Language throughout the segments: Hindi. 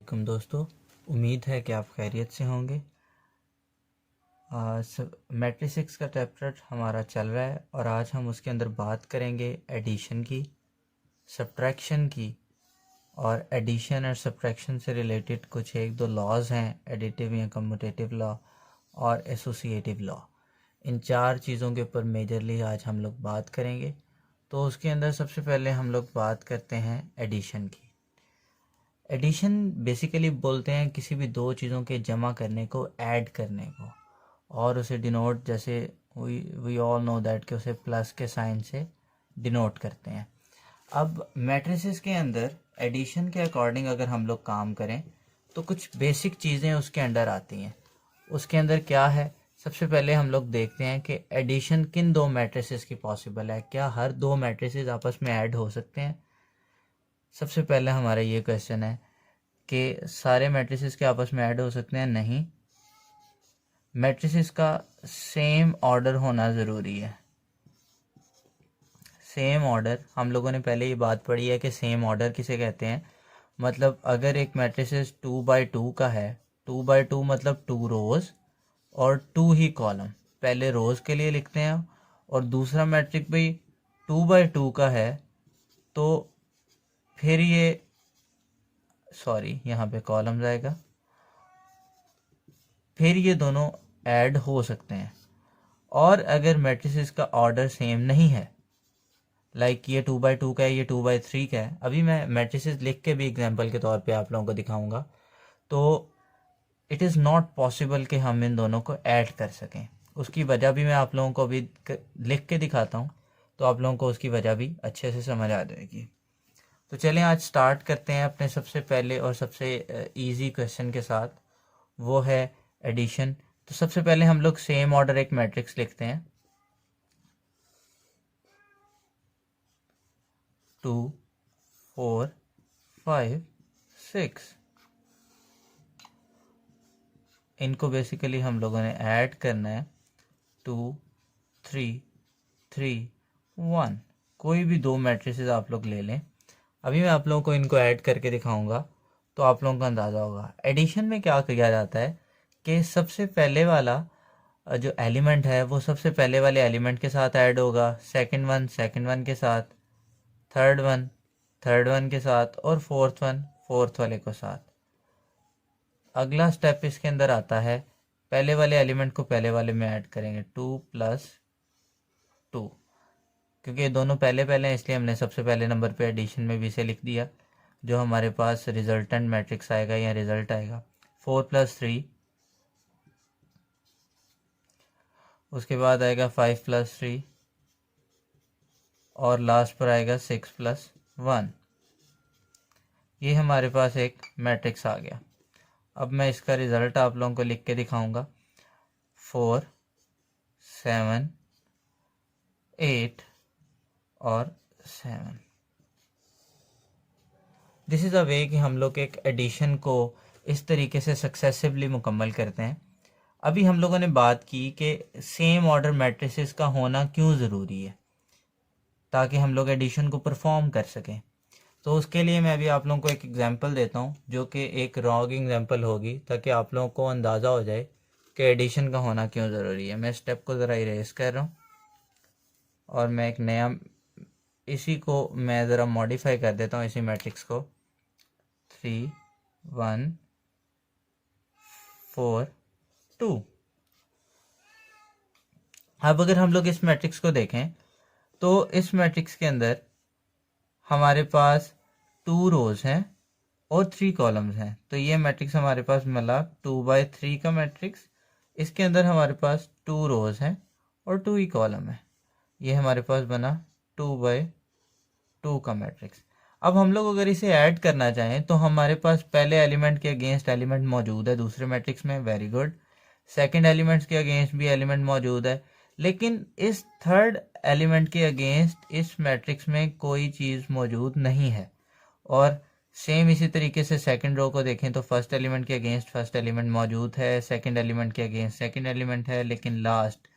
वालेकुम दोस्तों, उम्मीद है कि आप खैरियत से होंगे। मैट्रिक्स का चैप्टर हमारा चल रहा है और आज हम उसके अंदर बात करेंगे एडिशन की, सब्ट्रैक्शन की और एडिशन और सब्ट्रैक्शन से रिलेटेड कुछ एक दो लॉज हैं, एडिटिव या कम्यूटेटिव लॉ और एसोसिएटिव लॉ। इन चार चीज़ों के ऊपर मेजरली आज हम लोग बात करेंगे। तो उसके अंदर सबसे पहले हम लोग बात करते हैं एडिशन की। एडिशन बेसिकली बोलते हैं किसी भी दो चीज़ों के जमा करने को, ऐड करने को, और उसे डिनोट, जैसे वी ऑल नो दैट कि उसे प्लस के साइन से डिनोट करते हैं। अब मैट्रिसेस के अंदर एडिशन के अकॉर्डिंग अगर हम लोग काम करें तो कुछ बेसिक चीज़ें उसके अंदर आती हैं। उसके अंदर क्या है, सबसे पहले हम लोग देखते हैं कि एडिशन किन दो मैट्रिसेस की पॉसिबल है। क्या हर दो मैट्रिसेस आपस में ऐड हो सकते हैं? सबसे पहले हमारा ये क्वेश्चन है कि सारे मैट्रिसेस के आपस में ऐड हो सकते हैं? नहीं, मैट्रिसेस का सेम ऑर्डर होना ज़रूरी है। सेम ऑर्डर, हम लोगों ने पहले ये बात पढ़ी है कि सेम ऑर्डर किसे कहते हैं। मतलब अगर एक मैट्रिसेस 2x2 का है, 2x2 मतलब 2 रोज़ और 2 ही कॉलम, पहले रोज़ के लिए लिखते हैं, और दूसरा मैट्रिक भी 2x2 का है तो फिर ये यहाँ पे कॉलम आएगा, फिर ये दोनों ऐड हो सकते हैं। और अगर मैट्रिसेस का ऑर्डर सेम नहीं है, लाइक ये 2x2 का है, ये 2x3 का है, अभी मैं मैट्रिसेस लिख के भी एग्जांपल के तौर पे आप लोगों को दिखाऊंगा, तो इट इज़ नॉट पॉसिबल कि हम इन दोनों को ऐड कर सकें। उसकी वजह भी मैं आप लोगों को अभी लिख के दिखाता हूँ, तो आप लोगों को उसकी वजह भी अच्छे से समझ आ जाएगी। तो चलें आज स्टार्ट करते हैं अपने सबसे पहले और सबसे इजी क्वेश्चन के साथ, वो है एडिशन। तो सबसे पहले हम लोग सेम ऑर्डर एक मैट्रिक्स लिखते हैं, 2 4 5 6। इनको बेसिकली हम लोगों ने ऐड करना है, 2 3 3 1। कोई भी दो मैट्रिसेस आप लोग ले लें, अभी मैं आप लोगों को इनको ऐड करके दिखाऊंगा तो आप लोगों को अंदाज़ा होगा। एडिशन में क्या किया जाता है कि सबसे पहले वाला जो एलिमेंट है वो सबसे पहले वाले एलिमेंट के साथ ऐड होगा, सेकंड वन के साथ, थर्ड वन के साथ, और फोर्थ वाले के साथ। अगला स्टेप इसके अंदर आता है, पहले वाले एलिमेंट को पहले वाले में ऐड करेंगे, 2 + 2। क्योंकि ये दोनों पहले पहले हैं इसलिए हमने सबसे पहले नंबर पे एडिशन में भी इसे लिख दिया। जो हमारे पास रिजल्टेंट मैट्रिक्स आएगा या रिजल्ट आएगा, 4 + 3, उसके बाद आएगा 5 + 3, और लास्ट पर आएगा 6 + 1। ये हमारे पास एक मैट्रिक्स आ गया। अब मैं इसका रिज़ल्ट आप लोगों को लिख के दिखाऊंगा, 4 7 8 और 7। दिस इज़ अ वे कि हम लोग एक एडिशन को इस तरीके से सक्सेसिवली मुकम्मल करते हैं। अभी हम लोगों ने बात की कि सेम ऑर्डर मैट्रिसेस का होना क्यों ज़रूरी है, ताकि हम लोग एडिशन को परफॉर्म कर सकें। तो उसके लिए मैं अभी आप लोगों को एक एग्जांपल देता हूँ, जो कि एक रॉन्ग एग्जांपल होगी, ताकि आप लोगों को अंदाज़ा हो जाए कि एडिशन का होना क्यों ज़रूरी है। मैं स्टेप को ज़रा इरेज कर रहा हूँ और मैं एक नया, इसी को मैं ज़रा मॉडिफाई कर देता हूँ, इसी मैट्रिक्स को, 3 1 4 2। अब अगर हम लोग इस मैट्रिक्स को देखें तो इस मैट्रिक्स के अंदर हमारे पास 2 रोज हैं और 3 कॉलम्स हैं। तो ये मैट्रिक्स हमारे पास मिला 2x3 का मैट्रिक्स। इसके अंदर हमारे पास 2 रोज हैं और 2 ही कॉलम है। ये हमारे पास बना 2x2 का मैट्रिक्स। अब हम लोग अगर इसे ऐड करना चाहें तो हमारे पास पहले एलिमेंट के अगेंस्ट एलिमेंट मौजूद है दूसरे मैट्रिक्स में, वेरी गुड। सेकंड एलिमेंट्स के अगेंस्ट भी एलिमेंट मौजूद है, लेकिन इस थर्ड एलिमेंट के अगेंस्ट इस मैट्रिक्स में कोई चीज़ मौजूद नहीं है। और सेम इसी तरीके से सेकंड रो को देखें तो फर्स्ट एलिमेंट के अगेंस्ट फर्स्ट एलिमेंट मौजूद है, सेकंड एलिमेंट के अगेंस्ट सेकंड एलिमेंट है, लेकिन लास्ट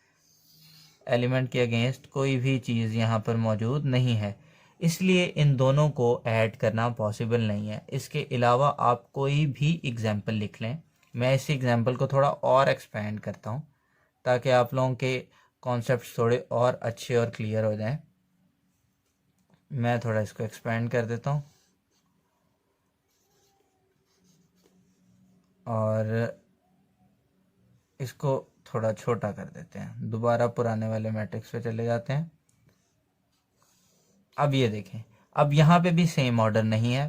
एलिमेंट के अगेंस्ट कोई भी चीज़ यहाँ पर मौजूद नहीं है। इसलिए इन दोनों को ऐड करना पॉसिबल नहीं है। इसके अलावा आप कोई भी एग्जाम्पल लिख लें। मैं इस एग्जाम्पल को थोड़ा और एक्सपेंड करता हूँ ताकि आप लोगों के कॉन्सेप्ट्स थोड़े और अच्छे और क्लियर हो जाएं। मैं थोड़ा इसको एक्सपेंड कर देता हूँ और इसको थोड़ा छोटा कर देते हैं। दोबारा पुराने वाले मैट्रिक्स पे चले जाते हैं। अब ये देखें, अब यहाँ पे भी सेम ऑर्डर नहीं है।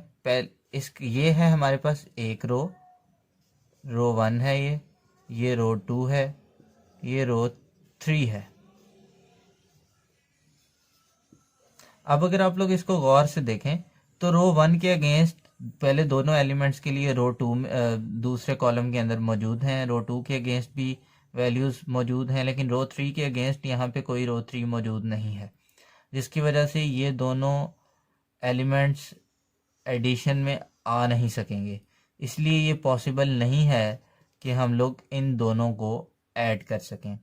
ये है हमारे पास एक रो 1 है, ये रो 2 है, ये रो 3 है। अब अगर आप लोग इसको गौर से देखें तो रो 1 के अगेंस्ट पहले दोनों एलिमेंट्स के लिए रो 2 दूसरे कॉलम के अंदर मौजूद हैं, रो 2 के अगेंस्ट भी वैल्यूज़ मौजूद हैं, लेकिन रो 3 के अगेंस्ट यहाँ पे कोई रो 3 मौजूद नहीं है, जिसकी वजह से ये दोनों एलिमेंट्स एडिशन में आ नहीं सकेंगे। इसलिए ये पॉसिबल नहीं है कि हम लोग इन दोनों को ऐड कर सकें।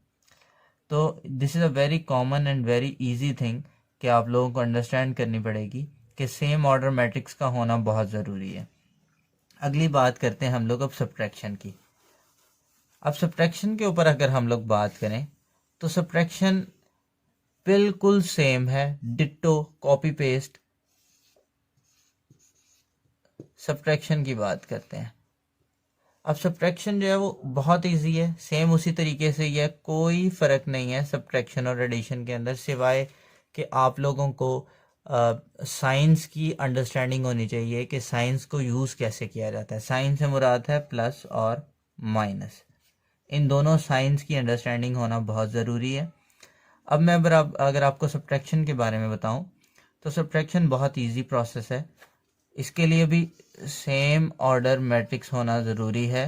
तो this is a very common and very easy thing कि आप लोगों को अंडरस्टैंड करनी पड़ेगी कि सेम ऑर्डर मैट्रिक्स का होना बहुत ज़रूरी है। अगली बात करते हैं हम लोग अब सब्ट्रैक्शन की। अब सब्ट्रैक्शन के ऊपर अगर हम लोग बात करें तो सब्ट्रैक्शन बिल्कुल सेम है, डिट्टो कॉपी पेस्ट। सब्ट्रैक्शन की बात करते हैं। अब सब्ट्रैक्शन जो है वो बहुत इजी है, सेम उसी तरीके से ही है, कोई फ़र्क नहीं है सब्ट्रैक्शन और एडिशन के अंदर, सिवाय कि आप लोगों को साइंस की अंडरस्टैंडिंग होनी चाहिए कि साइंस को यूज़ कैसे किया जाता है। साइंस से मुराद है प्लस और माइनस, इन दोनों साइंस की अंडरस्टैंडिंग होना बहुत ज़रूरी है। अब मैं अगर आपको सब्ट्रैक्शन के बारे में बताऊं तो सब्ट्रैक्शन बहुत इजी प्रोसेस है। इसके लिए भी सेम ऑर्डर मैट्रिक्स होना ज़रूरी है।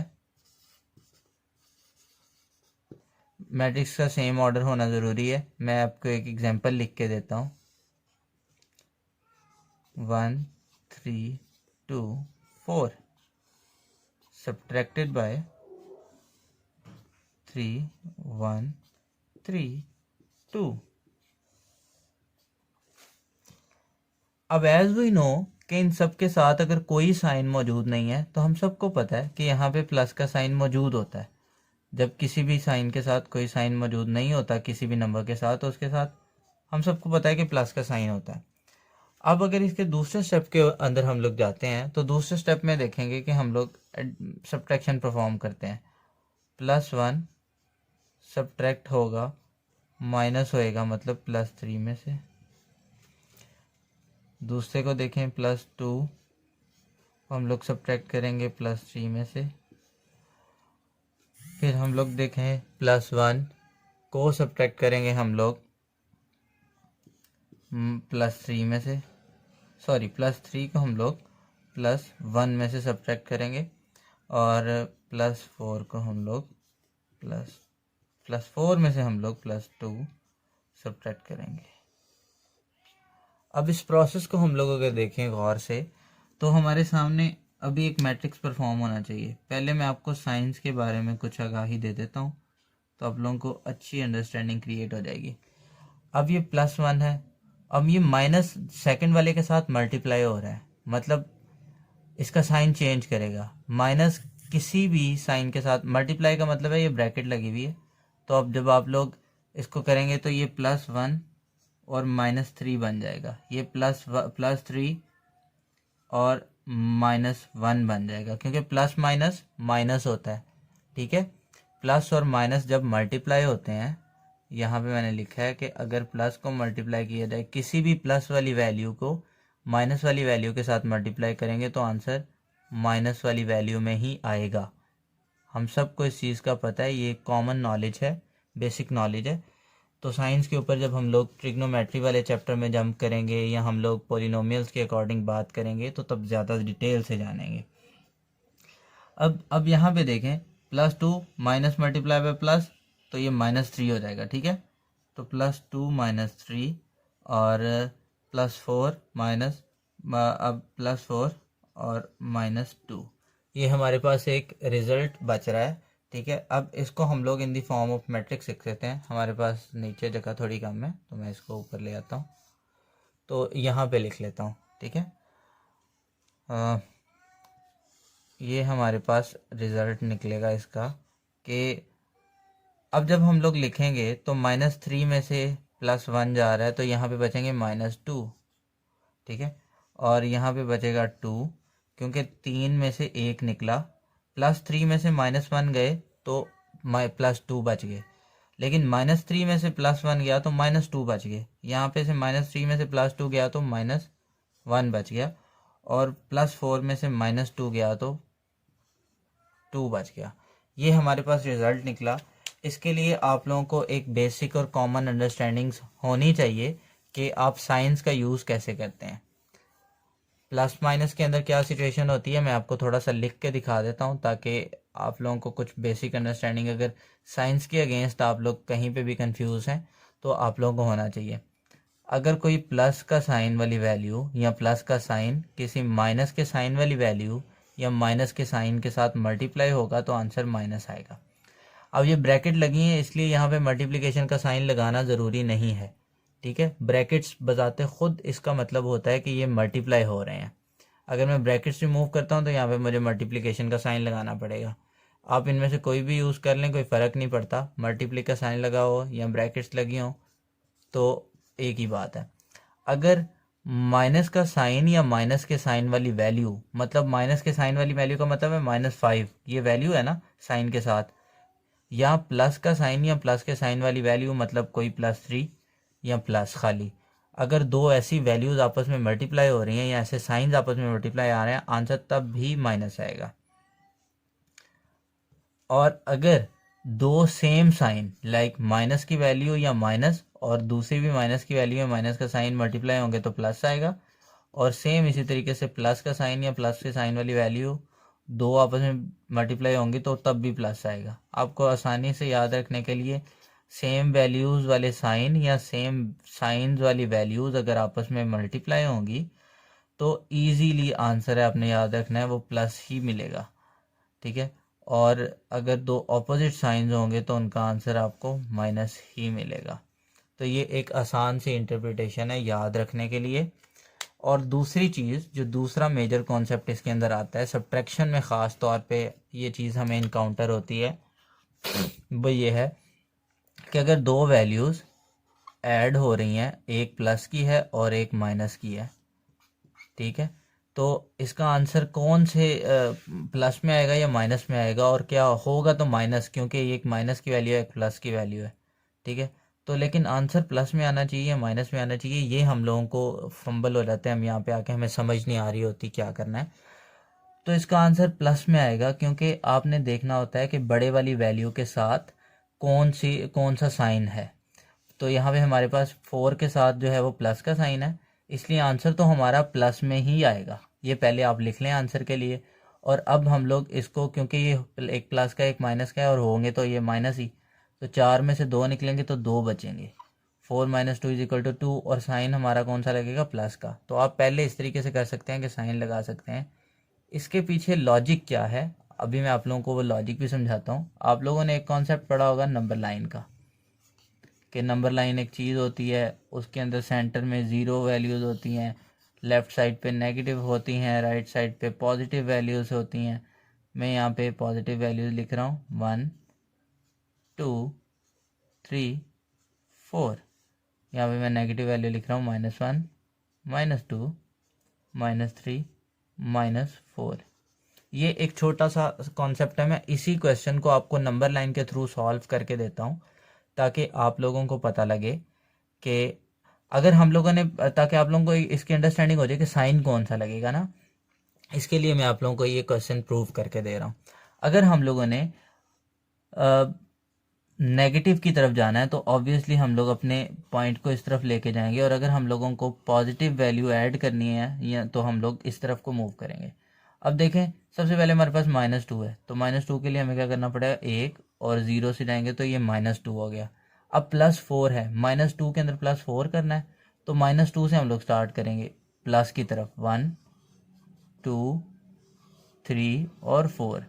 मैट्रिक्स का सेम ऑर्डर होना ज़रूरी है। मैं आपको एक एग्जांपल लिख के देता हूँ। 1 3 2 4 सब्ट्रैक्टेड बाय 3 1 3 2। अब एज वी नो कि इन सब के साथ अगर कोई साइन मौजूद नहीं है तो हम सबको पता है कि यहाँ पे प्लस का साइन मौजूद होता है। जब किसी भी साइन के साथ कोई साइन मौजूद नहीं होता किसी भी नंबर के साथ, तो उसके साथ हम सबको पता है कि प्लस का साइन होता है। अब अगर इसके दूसरे स्टेप के अंदर हम लोग जाते हैं तो दूसरे स्टेप में देखेंगे कि हम लोग सब्ट्रैक्शन परफॉर्म करते हैं। +1 सब्ट्रैक्ट होगा, माइनस होएगा मतलब +3 में से। दूसरे को देखें +2, हम लोग सब्ट्रैक्ट करेंगे +3 में से। फिर हम लोग देखें +1 को सब्ट्रैक्ट करेंगे हम लोग +3 में से, सॉरी +3 को हम लोग +1 में से सब्ट्रैक्ट करेंगे, और +4 को हम लोग +4 में से हम लोग +2 सब्ट्रैक्ट करेंगे। अब इस प्रोसेस को हम लोग अगर देखें गौर से तो हमारे सामने अभी एक मैट्रिक्स परफॉर्म होना चाहिए। पहले मैं आपको साइंस के बारे में कुछ आगाही दे देता हूँ तो आप लोगों को अच्छी अंडरस्टैंडिंग क्रिएट हो जाएगी। अब ये +1 है, अब ये माइनस सेकंड वाले के साथ मल्टीप्लाई हो रहा है, मतलब इसका साइन चेंज करेगा। माइनस किसी भी साइन के साथ मल्टीप्लाई का मतलब है ये ब्रैकेट लगी हुई है, तो अब जब आप लोग इसको करेंगे तो ये +1 और -3 बन जाएगा। ये +3 और -1 बन जाएगा, क्योंकि प्लस माइनस माइनस होता है, ठीक है। प्लस और माइनस जब मल्टीप्लाई होते हैं, यहाँ पे मैंने लिखा है कि अगर प्लस को मल्टीप्लाई किया जाए, किसी भी प्लस वाली वैल्यू को माइनस वाली वैल्यू के साथ मल्टीप्लाई करेंगे तो आंसर माइनस वाली वैल्यू में ही आएगा। हम सबको इस चीज़ का पता है, ये कॉमन नॉलेज है, बेसिक नॉलेज है। तो साइंस के ऊपर जब हम लोग ट्रिग्नोमेट्री वाले चैप्टर में जंप करेंगे या हम लोग पॉलिनोमियल्स के अकॉर्डिंग बात करेंगे तो तब ज़्यादा डिटेल से जानेंगे। अब यहाँ पे देखें +2 माइनस मल्टीप्लाई बाय प्लस, तो ये -3 हो जाएगा, ठीक है। तो +2 -3 और +4 माइनस, अब +4 और -2, ये हमारे पास एक रिज़ल्ट बच रहा है, ठीक है। अब इसको हम लोग इन दी फॉर्म ऑफ मैट्रिक्स लिख सकते हैं। हमारे पास नीचे जगह थोड़ी कम है तो मैं इसको ऊपर ले आता हूँ। तो यहाँ पे लिख लेता हूँ, ठीक है। ये हमारे पास रिज़ल्ट निकलेगा इसका कि अब जब हम लोग लिखेंगे तो -3 में से +1 जा रहा है, तो यहाँ पे बचेंगे -2, ठीक है। और यहाँ पे बचेगा 2, क्योंकि 3 में से 1 निकला, +3 में से -1 गए तो +2 बच गए, लेकिन -3 में से +1 गया तो -2 बच गए। यहाँ पे से -3 में से +2 गया तो -1 बच गया, और +4 में से -2 गया तो 2 बच गया। ये हमारे पास रिज़ल्ट निकला। इसके लिए आप लोगों को एक बेसिक और कॉमन अंडरस्टैंडिंग होनी चाहिए कि आप साइंस का यूज़ कैसे करते हैं। प्लस माइनस के अंदर क्या सिचुएशन होती है, मैं आपको थोड़ा सा लिख के दिखा देता हूँ, ताकि आप लोगों को कुछ बेसिक अंडरस्टैंडिंग, अगर साइंस के अगेंस्ट आप लोग कहीं पे भी कंफ्यूज हैं तो आप लोगों को होना चाहिए। अगर कोई प्लस का साइन वाली वैल्यू या प्लस का साइन किसी माइनस के साइन वाली वैल्यू या माइनस के साइन के साथ मल्टीप्लाई होगा तो आंसर माइनस आएगा। अब ये ब्रैकेट लगी है, इसलिए यहाँ पे मल्टीप्लिकेशन का साइन लगाना ज़रूरी नहीं है, ठीक है। ब्रैकेट्स बजाते खुद इसका मतलब होता है कि ये मल्टीप्लाई हो रहे हैं। अगर मैं ब्रैकेट्स रिमूव करता हूँ तो यहाँ पे मुझे मल्टीप्लिकेशन का साइन लगाना पड़ेगा। आप इनमें से कोई भी यूज़ कर लें, कोई फ़र्क नहीं पड़ता, मल्टीप्ली का साइन लगा हो या ब्रैकेट्स लगी हो तो एक ही बात है। अगर माइनस का साइन या माइनस के साइन वाली वैल्यू, मतलब माइनस के साइन वाली वैल्यू का मतलब है -5, ये वैल्यू है ना साइन के साथ, या प्लस का साइन या प्लस के साइन वाली वैल्यू मतलब कोई +3 या प्लस खाली, अगर दो ऐसी वैल्यूज़ आपस में मल्टीप्लाई हो रही हैं या ऐसे साइंस आपस में मल्टीप्लाई आ रहे हैं, आंसर तब भी माइनस आएगा। और अगर दो सेम साइन लाइक माइनस की वैल्यू या माइनस और दूसरी भी माइनस की वैल्यू या माइनस का साइन मल्टीप्लाई होंगे तो प्लस आएगा, और सेम इसी तरीके से प्लस का साइन या प्लस के साइन वाली वैल्यू दो आपस में मल्टीप्लाई होंगी तो तब भी प्लस आएगा। आपको आसानी से याद रखने के लिए सेम वैल्यूज़ वाले साइन या सेम साइंस वाली वैल्यूज़ अगर आपस में मल्टीप्लाई होंगी तो इजीली आंसर है, आपने याद रखना है, वो प्लस ही मिलेगा, ठीक है। और अगर दो ऑपोजिट साइंस होंगे तो उनका आंसर आपको माइनस ही मिलेगा। तो ये एक आसान सी इंटरप्रिटेशन है याद रखने के लिए। और दूसरी चीज़, जो दूसरा मेजर कॉन्सेप्ट इसके अंदर आता है, सब्ट्रैक्शन में ख़ास तौर पे ये चीज़ हमें इनकाउंटर होती है, वो ये है कि अगर दो वैल्यूज़ ऐड हो रही हैं, एक प्लस की है और एक माइनस की है, ठीक है, तो इसका आंसर कौन से प्लस में आएगा या माइनस में आएगा, और क्या होगा तो माइनस, क्योंकि एक माइनस की वैल्यू है एक प्लस की वैल्यू है, ठीक है। तो लेकिन आंसर प्लस में आना चाहिए या माइनस में आना चाहिए, ये हम लोगों को फंबल हो जाते हैं, हम यहाँ पे आके हमें समझ नहीं आ रही होती क्या करना है। तो इसका आंसर प्लस में आएगा, क्योंकि आपने देखना होता है कि बड़े वाली वैल्यू के साथ कौन सा साइन है। तो यहाँ पे हमारे पास 4 के साथ जो है वो प्लस का साइन है, इसलिए आंसर तो हमारा प्लस में ही आएगा। ये पहले आप लिख लें आंसर के लिए। और अब हम लोग इसको, क्योंकि ये एक प्लस का एक माइनस का है और होंगे तो ये माइनस ही, तो 4 में से 2 निकलेंगे तो 2 बचेंगे। 4 - 2 = 2, और साइन हमारा कौन सा लगेगा, प्लस का। तो आप पहले इस तरीके से कर सकते हैं कि साइन लगा सकते हैं। इसके पीछे लॉजिक क्या है, अभी मैं आप लोगों को वो लॉजिक भी समझाता हूँ। आप लोगों ने एक कॉन्सेप्ट पढ़ा होगा नंबर लाइन का, कि नंबर लाइन एक चीज़ होती है, उसके अंदर सेंटर में ज़ीरो वैल्यूज़ होती हैं, लेफ़्ट साइड पे नेगेटिव होती हैं, राइट साइड पे पॉजिटिव वैल्यूज़ होती हैं। मैं यहाँ पे पॉजिटिव वैल्यूज़ लिख रहा हूँ, 1 2 3 4। यहाँ पे मैं नेगेटिव वैल्यू लिख रहा हूँ, -1 -2 -3 -4। ये एक छोटा सा कॉन्सेप्ट है, मैं इसी क्वेश्चन को आपको नंबर लाइन के थ्रू सॉल्व करके देता हूँ, ताकि आप लोगों को पता लगे कि अगर हम लोगों ने, ताकि आप लोगों को इसकी अंडरस्टैंडिंग हो जाए कि साइन कौन सा लगेगा ना। इसके लिए मैं आप लोगों को ये क्वेश्चन प्रूव करके दे रहा हूँ। अगर हम लोगों ने नेगेटिव की तरफ जाना है तो ऑब्वियसली हम लोग अपने पॉइंट को इस तरफ लेके जाएंगे, और अगर हम लोगों को पॉजिटिव वैल्यू ऐड करनी है या तो हम लोग इस तरफ को मूव करेंगे। अब देखें, सबसे पहले हमारे पास -2 है, तो -2 के लिए हमें क्या करना पड़ेगा, 1 और 0 से जाएंगे तो ये -2 हो गया। अब +4 है, -2 के अंदर +4 करना है, तो -2 से हम लोग स्टार्ट करेंगे प्लस की तरफ, 1 2 3 और 4।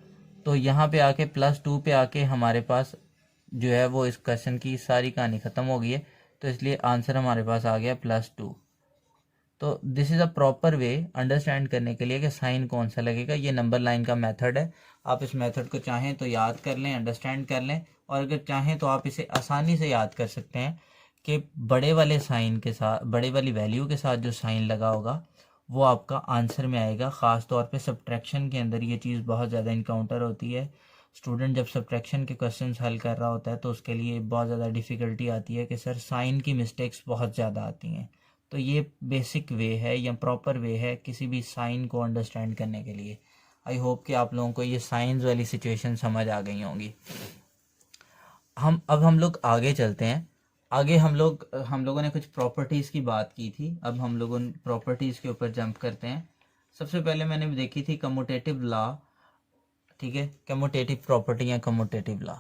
तो यहाँ पे आके +2 पे आके हमारे पास जो है वो इस क्वेश्चन की सारी कहानी ख़त्म हो गई है, तो इसलिए आंसर हमारे पास आ गया +2। तो this is a proper way understand करने के लिए कि साइन कौन सा लगेगा। ये नंबर लाइन का मेथड है। आप इस मेथड को चाहें तो याद कर लें, अंडरस्टैंड कर लें, और अगर चाहें तो आप इसे आसानी से याद कर सकते हैं कि बड़े वाले साइन के साथ, बड़े वाली वैल्यू के साथ जो साइन लगा होगा वो आपका आंसर में आएगा। ख़ास तौर पे सब्ट्रैक्शन के अंदर ये चीज़ बहुत ज़्यादा इनकाउंटर होती है। स्टूडेंट जब सब्ट्रैक्शन के क्वेश्चंस हल कर रहा होता है तो उसके लिए बहुत ज़्यादा डिफ़िकल्टी आती है कि सर साइन की मिस्टेक्स बहुत ज़्यादा आती हैं। तो ये बेसिक वे है या प्रॉपर वे है किसी भी साइन को अंडरस्टैंड करने के लिए। आई होप कि आप लोगों को ये साइंस वाली सिचुएशन समझ आ गई होंगी। हम लोग आगे चलते हैं। आगे हम लोगों ने कुछ प्रॉपर्टीज़ की बात की थी। अब हम लोग उन प्रॉपर्टीज़ के ऊपर जंप करते हैं। सबसे पहले मैंने देखी थी कम्यूटेटिव लॉ। ठीक है, कम्यूटेटिव प्रॉपर्टी या कम्यूटेटिव लॉ।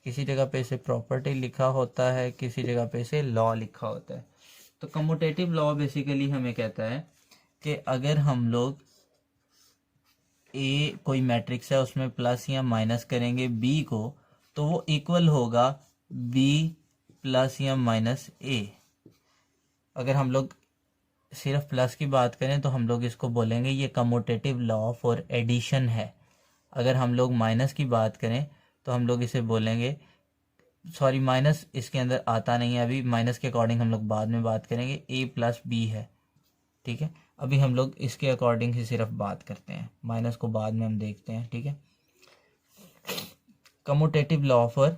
किसी जगह पे इसे प्रॉपर्टी लिखा होता है, किसी जगह पे इसे लॉ लिखा होता है। तो कम्यूटेटिव लॉ बेसिकली हमें कहता है कि अगर हम लोग ए कोई मैट्रिक्स है उसमें प्लस या माइनस करेंगे बी को, तो वो इक्वल होगा बी प्लस या माइनस ए। अगर हम लोग सिर्फ प्लस की बात करें तो हम लोग इसको बोलेंगे ये कम्यूटेटिव लॉ फॉर एडिशन है। अगर हम लोग माइनस की बात करें तो हम लोग इसे बोलेंगे, सॉरी माइनस इसके अंदर आता नहीं है, अभी माइनस के अकॉर्डिंग हम लोग बाद में बात करेंगे, ए प्लस बी है। ठीक है, अभी हम लोग इसके अकॉर्डिंग ही सिर्फ बात करते हैं, माइनस को बाद में हम देखते हैं। ठीक है, कम्यूटेटिव लॉ फॉर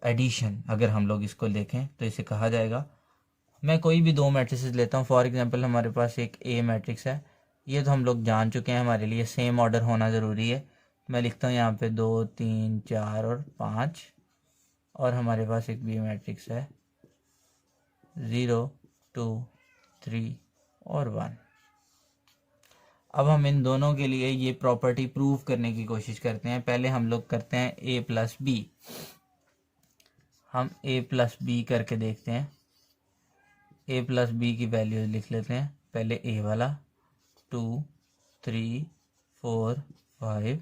एडिशन अगर हम लोग इसको देखें तो इसे कहा जाएगा, मैं कोई भी दो मैट्रिसेस लेता हूँ। फॉर एग्जांपल हमारे पास एक ए मैट्रिक्स है, ये तो हम लोग जान चुके हैं, हमारे लिए सेम ऑर्डर होना ज़रूरी है। मैं लिखता हूँ यहाँ पे 2 3 4 और 5, और हमारे पास एक बी मैट्रिक्स है 0 2 3 और 1। अब हम इन दोनों के लिए ये प्रॉपर्टी प्रूव करने की कोशिश करते हैं। पहले हम लोग करते हैं ए प्लस बी। हम ए प्लस बी करके देखते हैं। ए प्लस बी की वैल्यूज लिख लेते हैं। पहले ए वाला 2 3 4 5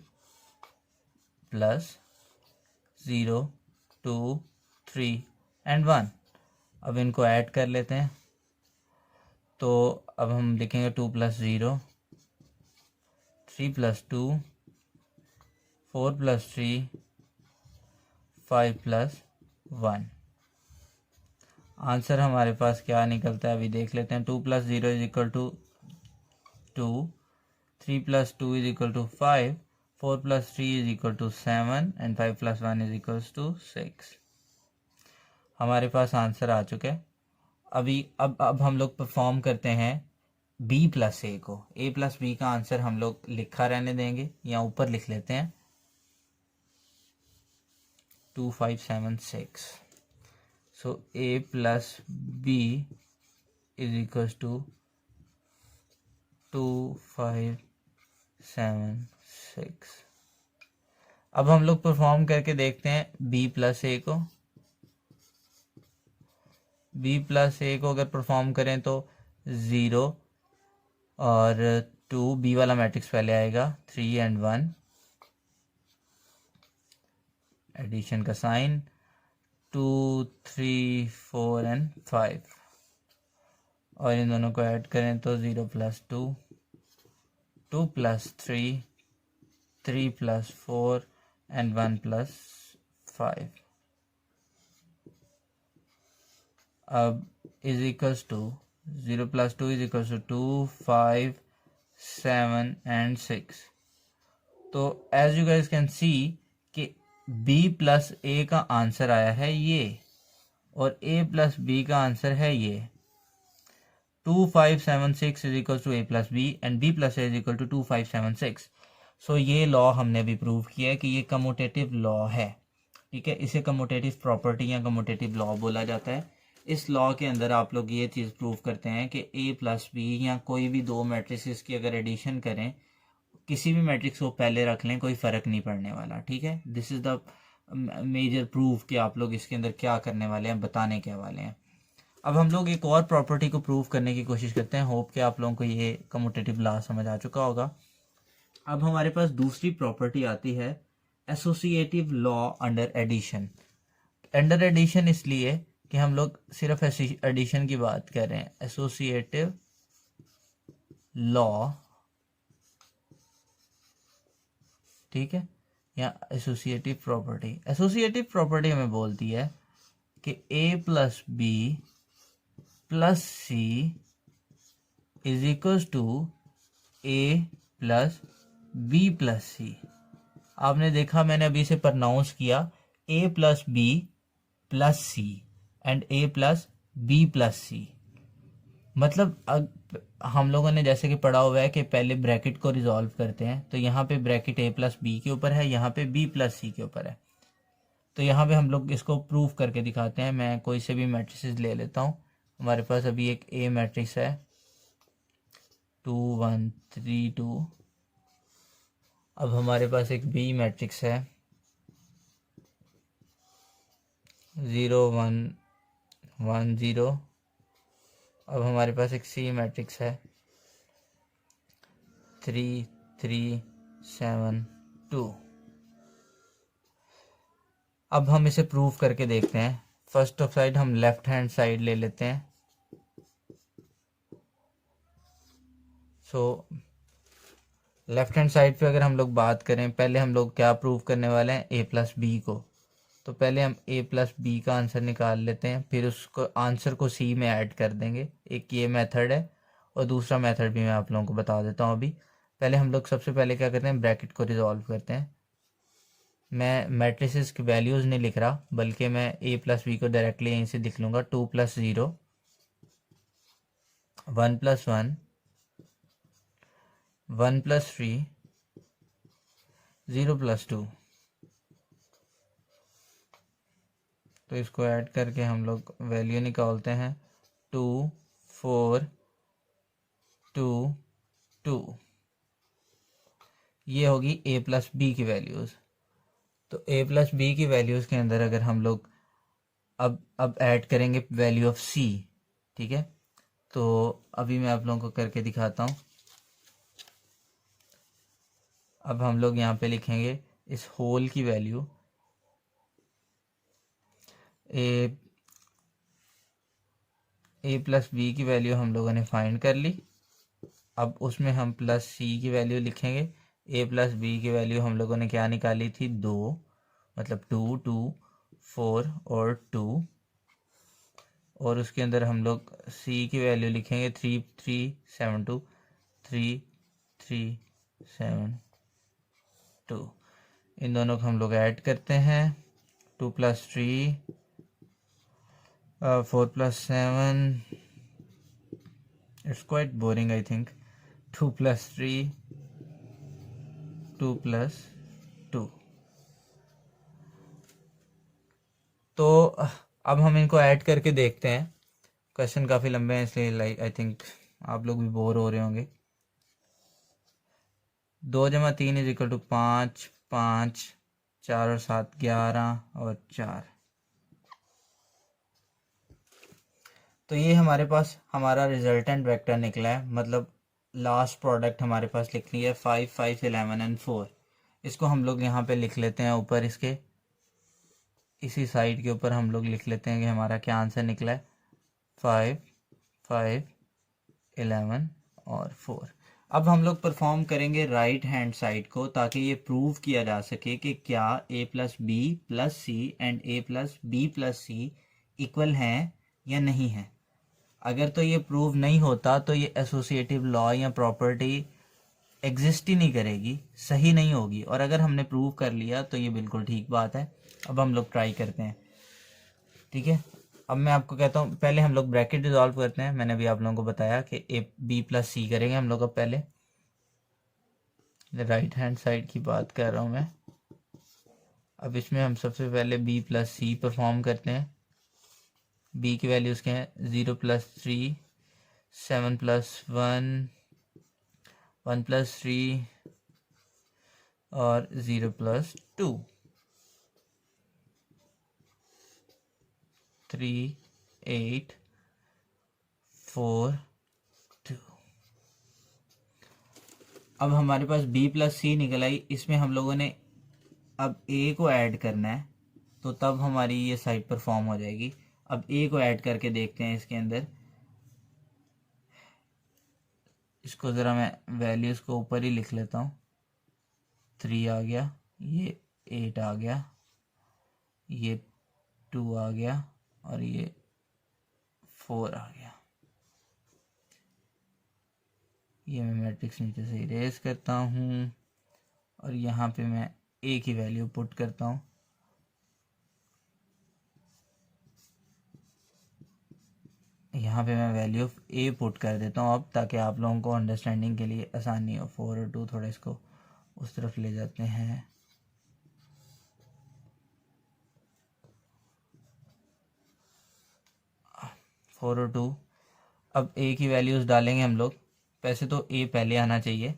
प्लस 0 2 3 एंड 1। अब इनको ऐड कर लेते हैं। तो अब हम लिखेंगे 2 plus 0 3 plus 2 4 plus 3 5 plus 1। Answer हमारे पास क्या निकलता है अभी देख लेते हैं। 2 plus 0 is equal to 2, 3 plus 2 is equal to 5, 4 plus 3 is equal to 7 and 5 plus 1 is equal to 6। हमारे पास आंसर आ चुका है। अभी अब हम लोग परफॉर्म करते हैं बी प्लस ए को। ए प्लस बी का आंसर हम लोग लिखा रहने देंगे या ऊपर लिख लेते हैं 2 5 7 6। So a plus b is equals to 2 5 7 6। अब हम लोग परफॉर्म करके देखते हैं b प्लस ए को। b प्लस ए को अगर परफॉर्म करें तो 0 और 2, b वाला मैट्रिक्स पहले आएगा, 3 एंड 1, एडिशन का साइन 2 3 4 एंड 5, और इन दोनों को ऐड करें तो 0 plus 2 2 plus 3 3 plus 4 and 1 plus 5। अब is equals to 0 plus 2 is equals to 2 5 7 and 6। तो as you guys can see कि b प्लस ए का आंसर आया है ये, और a प्लस बी का आंसर है ये। 2 5 7 6 is equal to a plus B and b plus a is equal to 2 5 7 6। So ये लॉ हमने अभी प्रूव किया है कि ये कम्यूटेटिव लॉ है। ठीक है, इसे कम्यूटेटिव प्रॉपर्टी या कम्यूटेटिव लॉ बोला जाता है। इस लॉ के अंदर आप लोग ये चीज़ प्रूव करते हैं कि a प्लस बी या कोई भी दो मैट्रिक्स की अगर एडिशन करें, किसी भी मैट्रिक्स को पहले रख लें, कोई फ़र्क नहीं पड़ने वाला। ठीक है, this is the major proof कि आप लोग इसके अंदर क्या करने वाले हैं, बताने क्या वाले हैं। अब हम लोग एक और प्रॉपर्टी को प्रूव करने की कोशिश करते हैं। होप कि आप लोगों को ये कम्यूटेटिव लॉ समझ आ चुका होगा। अब हमारे पास दूसरी प्रॉपर्टी आती है associative law under addition. Under addition इसलिए कि हम लोग सिर्फ एडिशन की बात कर रहे हैं। एसोसिएटिव लॉ, ठीक है, या एसोसिएटिव प्रॉपर्टी। एसोसिएटिव प्रॉपर्टी हमें बोलती है कि A plus B plus C is equal to A plus B plus C. आपने देखा, मैंने अभी से प्रनाउंस किया, A plus B plus C and A plus B plus C. मतलब हम लोगों ने जैसे कि पढ़ा हुआ है कि पहले ब्रैकेट को रिजॉल्व करते हैं, तो यहाँ पे ब्रैकेट ए प्लस बी के ऊपर है, यहाँ पे बी प्लस सी के ऊपर है। तो यहाँ पे हम लोग इसको प्रूव करके दिखाते हैं। मैं कोई से भी मैट्रिसेस ले लेता हूँ। हमारे पास अभी एक ए मैट्रिक्स है 2 1 3 2। अब हमारे पास एक बी मैट्रिक्स है 0 1 1 0। अब हमारे पास एक सी मैट्रिक्स है 3 3 7 2। अब हम इसे प्रूव करके देखते हैं। फर्स्ट ऑफ साइड हम लेफ्ट हैंड साइड ले लेते हैं। सो लेफ्ट हैंड साइड पे अगर हम लोग बात करें, पहले हम लोग क्या प्रूव करने वाले हैं, ए प्लस बी को। तो पहले हम ए प्लस बी का आंसर निकाल लेते हैं, फिर उसको आंसर को सी में ऐड कर देंगे। एक ये मेथड है और दूसरा मेथड भी मैं आप लोगों को बता देता हूँ अभी। पहले हम लोग सबसे पहले क्या करते हैं, ब्रैकेट को रिजॉल्व करते हैं। मैं मैट्रिसेस की वैल्यूज़ नहीं लिख रहा, बल्कि मैं ए प्लस बी को डायरेक्टली यहीं से लिख लूँगा। 2 + 0 1 + 1 1 + 3 0 + 2। तो इसको ऐड करके हम लोग वैल्यू निकालते हैं 2 4 2 2। ये होगी ए प्लस बी की वैल्यूज़। तो ए प्लस बी की वैल्यूज़ के अंदर अगर हम लोग अब ऐड करेंगे वैल्यू ऑफ सी, ठीक है। तो अभी मैं आप लोगों को करके दिखाता हूँ। अब हम लोग यहाँ पे लिखेंगे इस होल की वैल्यू ए प्लस बी की वैल्यू हम लोगों ने फाइंड कर ली। अब उसमें हम प्लस सी की वैल्यू लिखेंगे। ए प्लस बी की वैल्यू हम लोगों ने क्या निकाली थी, 2, मतलब 2 2 4 और 2। और उसके अंदर हम लोग सी की वैल्यू लिखेंगे 3 3 7 2 3 3 7 2। इन दोनों को हम लोग ऐड करते हैं। 2 + 3 4 + 7, it's quite boring I think। 2 + 3 2 + 2। तो अब हम इनको ऐड करके देखते हैं। क्वेश्चन काफ़ी लंबे हैं, इसलिए आई थिंक आप लोग भी बोर हो रहे होंगे। 2 + 3 = 5 5 4 और 7 11 और 4। तो ये हमारे पास हमारा रिजल्टेंट वेक्टर निकला है। मतलब लास्ट प्रोडक्ट हमारे पास लिखनी है 5 5 11 एंड 4। इसको हम लोग यहाँ पे लिख लेते हैं ऊपर, इसके इसी साइड के ऊपर हम लोग लिख लेते हैं कि हमारा क्या आंसर निकला है, 5 5 11 और 4। अब हम लोग परफॉर्म करेंगे राइट हैंड साइड को, ताकि ये प्रूव किया जा सके कि क्या A plus B plus C and A plus B plus C equal हैं या नहीं है। अगर तो ये प्रूव नहीं होता तो ये एसोसिएटिव लॉ या प्रॉपर्टी एग्जिस्ट ही नहीं करेगी, सही नहीं होगी। और अगर हमने प्रूव कर लिया तो ये बिल्कुल ठीक बात है। अब हम लोग ट्राई करते हैं, ठीक है। अब मैं आपको कहता हूँ, पहले हम लोग ब्रैकेट रिजॉल्व करते हैं। मैंने अभी आप लोगों को बताया कि ए बी प्लस सी करेंगे हम लोग। अब पहले राइट हैंड साइड की बात कर रहा हूँ मैं। अब इसमें हम सबसे पहले बी प्लस सी परफॉर्म करते हैं। बी की वैल्यूज़ क्या हैं, 0 + 3 7 + 1 1 + 3 और 0 + 2 3 8 4 2। अब हमारे पास b + c निकल आई। इसमें हम लोगों ने अब ए को ऐड करना है तो तब हमारी ये साइड परफॉर्म हो जाएगी। अब ए को ऐड करके देखते हैं इसके अंदर। इसको ज़रा मैं वैल्यूज़ को ऊपर ही लिख लेता हूँ। 3 आ गया, ये 8 आ गया, ये 2 आ गया और ये 4 आ गया। ये मैं मैट्रिक्स नीचे से इरेज करता हूँ और यहाँ पे मैं ए की वैल्यू पुट करता हूँ। यहाँ पे मैं वैल्यू ऑफ ए पुट कर देता हूँ अब, ताकि आप लोगों को अंडरस्टैंडिंग के लिए आसानी हो। 4 और 2 थोड़ा इसको उस तरफ ले जाते हैं। 4 और 2। अब ए की वैल्यूज़ डालेंगे हम लोग। वैसे तो ए पहले आना चाहिए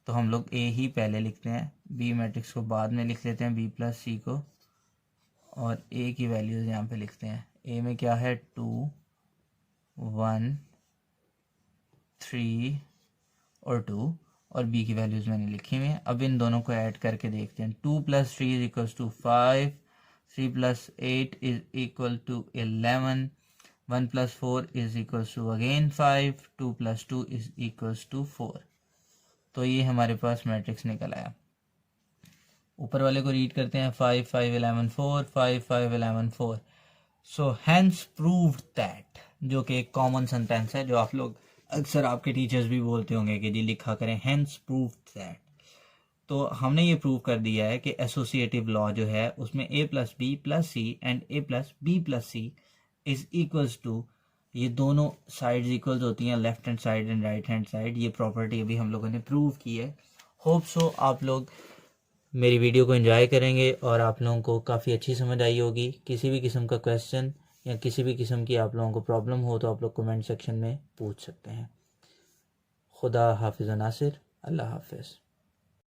तो हम लोग ए ही पहले लिखते हैं, बी मैट्रिक्स को बाद में लिख लेते हैं, बी प्लस सी को, और ए की वैल्यूज़ यहाँ पे लिखते हैं। ए में क्या है, 2 1 3 और 2, और बी की वैल्यूज़ मैंने लिखी हुई हैं। अब इन दोनों को ऐड करके देखते हैं। 2 + 3 = 5, 3 + 8 = 11, 1 + 4 = again 5, 2 + 2 = 4। तो ये हमारे पास मैट्रिक्स निकल आया। ऊपर वाले को रीड करते हैं। 5 5 11 4, 5 5 11 4। सो हैंस प्रूव्ड दैट, जो कि एक कॉमन सेंटेंस है जो आप लोग अक्सर आपके टीचर्स भी बोलते होंगे कि जी लिखा करें हैंस प्रूव्ड दैट। तो हमने ये प्रूव कर दिया है कि एसोसिएटिव लॉ जो है उसमें a + b + c and a + b + c is equals to, ये दोनों साइड्स इक्वल्स होती हैं, left hand side and right hand side. ये प्रॉपर्टी अभी हम लोगों ने प्रूव की है। होप सो आप लोग मेरी वीडियो को एंजॉय करेंगे और आप लोगों को काफ़ी अच्छी समझ आई होगी। किसी भी किस्म का क्वेश्चन या किसी भी किस्म की आप लोगों को प्रॉब्लम हो तो आप लोग कमेंट सेक्शन में पूछ सकते हैं। खुदा हाफिज़ नासिर, अल्लाह हाफिज़।